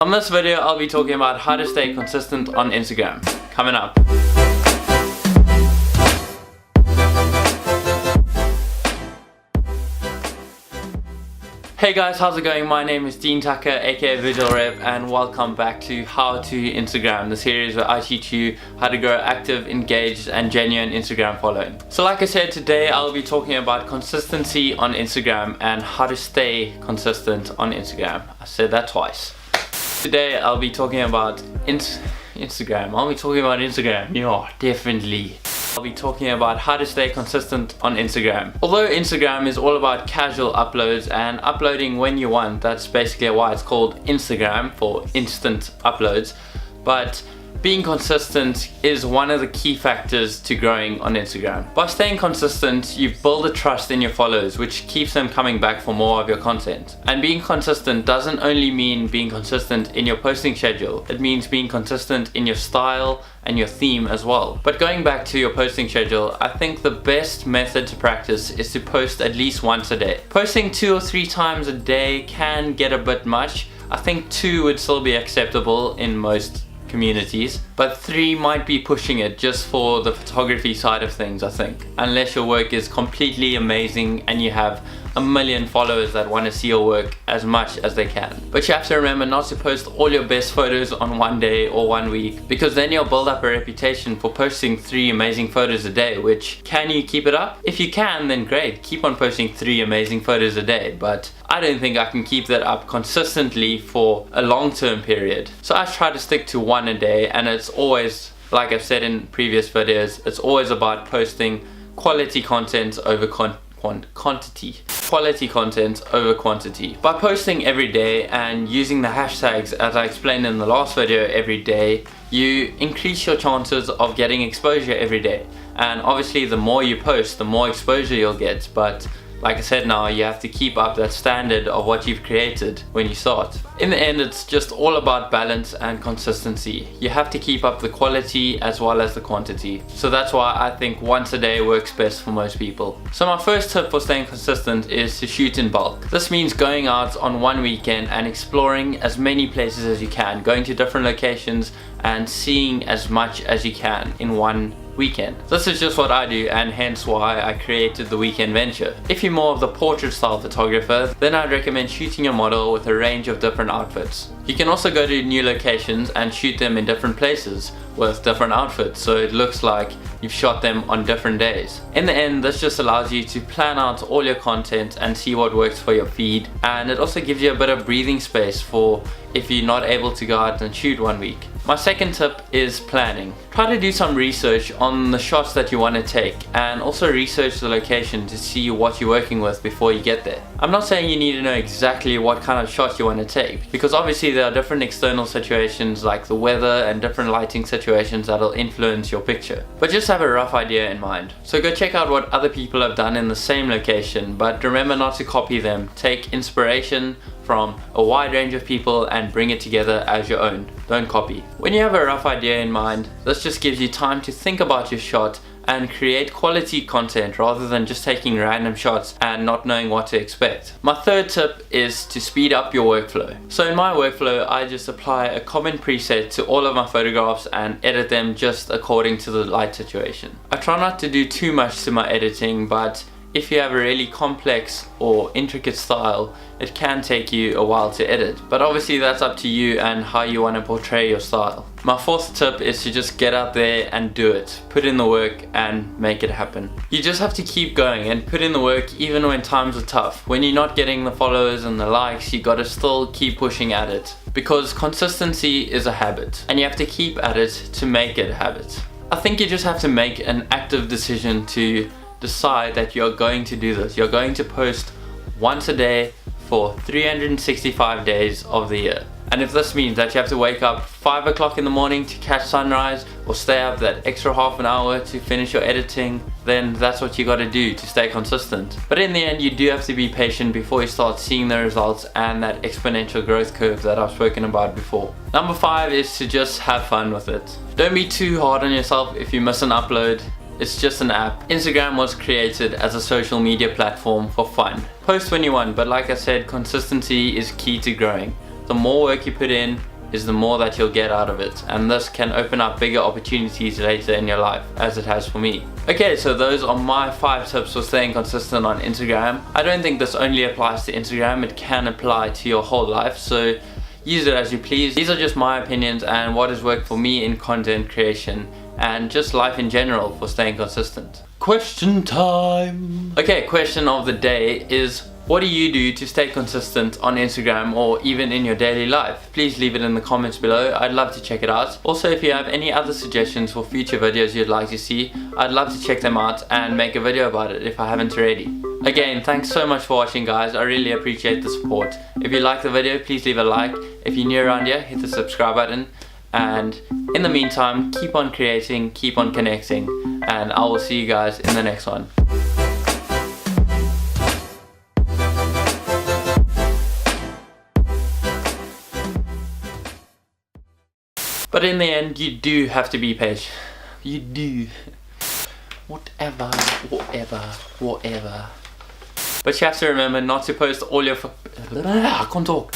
On this video, I'll be talking about how to stay consistent on Instagram. Coming up. Hey guys, how's it going? My name is Dean Tucker, aka visualrev, and welcome back to How to Instagram, the series where I teach you how to grow active, engaged, and genuine Instagram following. So like I said, today I'll be talking about consistency on Instagram and how to stay consistent on Instagram. I said that twice. Today I'll be talking about Instagram. I'll be talking about Instagram. Yeah, definitely. I'll be talking about how to stay consistent on Instagram. Although Instagram is all about casual uploads and uploading when you want, that's basically why it's called Instagram, for instant uploads. But being consistent is one of the key factors to growing on Instagram. By staying consistent, you build a trust in your followers, which keeps them coming back for more of your content. And being consistent doesn't only mean being consistent in your posting schedule, it means being consistent in your style and your theme as well. But going back to your posting schedule, I think the best method to practice is to post at least once a day. Posting 2 or 3 times a day can get a bit much. I think 2 would still be acceptable in most communities, but 3 might be pushing it just for the photography side of things, I think. Unless your work is completely amazing and you have a million followers that want to see your work as much as they can. But you have to remember not to post all your best photos on one day or 1 week, because then you'll build up a reputation for posting 3 amazing photos a day, which, can you keep it up? If you can, then great, keep on posting 3 amazing photos a day, but I don't think I can keep that up consistently for a long-term period. So I try to stick to 1 a day, and it's always, like I've said in previous videos, it's always about posting quality content over quantity. Quality content over quantity. By posting every day and using the hashtags, as I explained in the last video, every day, you increase your chances of getting exposure every day. And obviously the more you post, the more exposure you'll get, but like I said, now you have to keep up that standard of what you've created when you start. In the end, it's just all about balance and consistency. You have to keep up the quality as well as the quantity. So that's why I think once a day works best for most people. So my first tip for staying consistent is to shoot in bulk. This means going out on one weekend and exploring as many places as you can, going to different locations and seeing as much as you can in one weekend. This is just what I do, and hence why I created the weekend venture. If you're more of the portrait style photographer, then I'd recommend shooting your model with a range of different outfits. You can also go to new locations and shoot them in different places with different outfits, so it looks like you've shot them on different days. In the end, this just allows you to plan out all your content and see what works for your feed, and it also gives you a bit of breathing space for if you're not able to go out and shoot 1 week. My second tip is planning. Try to do some research on the shots that you want to take, and also research the location to see what you're working with before you get there. I'm not saying you need to know exactly what kind of shots you want to take, because obviously there are different external situations like the weather and different lighting situations that'll influence your picture. But just have a rough idea in mind. So go check out what other people have done in the same location, but remember not to copy them. Take inspiration from a wide range of people and bring it together as your own. Don't copy. When you have a rough idea in mind, this just gives you time to think about your shot and create quality content rather than just taking random shots and not knowing what to expect. My third tip is to speed up your workflow. So in my workflow, I just apply a common preset to all of my photographs and edit them just according to the light situation. I try not to do too much to my editing, but if you have a really complex or intricate style, it can take you a while to edit. But obviously that's up to you and how you want to portray your style. My fourth tip is to just get out there and do it. Put in the work and make it happen. You just have to keep going and put in the work even when times are tough. When you're not getting the followers and the likes, you gotta still keep pushing at it. Because consistency is a habit, and you have to keep at it to make it a habit. I think you just have to make an active decision to decide that you're going to do this. You're going to post once a day for 365 days of the year. And if this means that you have to wake up 5 o'clock in the morning to catch sunrise, or stay up that extra half an hour to finish your editing, then that's what you gotta do to stay consistent. But in the end, you do have to be patient before you start seeing the results and that exponential growth curve that I've spoken about before. Number 5 is to just have fun with it. Don't be too hard on yourself if you miss an upload. It's just an app. Instagram was created as a social media platform for fun. Post when you want, but like I said, consistency is key to growing. the more work you put in is the more that you'll get out of it, and this can open up bigger opportunities later in your life, as it has for me. Okay, so those are my 5 tips for staying consistent on Instagram. I don't think this only applies to Instagram, it can apply to your whole life, so use it as you please. These are just my opinions and what has worked for me in content creation and just life in general for staying consistent. Question time! Okay, question of the day is, what do you do to stay consistent on Instagram or even in your daily life? Please leave it in the comments below, I'd love to check it out. Also, if you have any other suggestions for future videos you'd like to see, I'd love to check them out and make a video about it if I haven't already. Again, thanks so much for watching guys, I really appreciate the support. If you liked the video, please leave a like. If you're new around here, hit the subscribe button. And in the meantime, keep on creating, keep on connecting, and I will see you guys in the next one. But in the end, you do have to be patient. You do. Whatever. But you have to remember not to post all your I can't talk.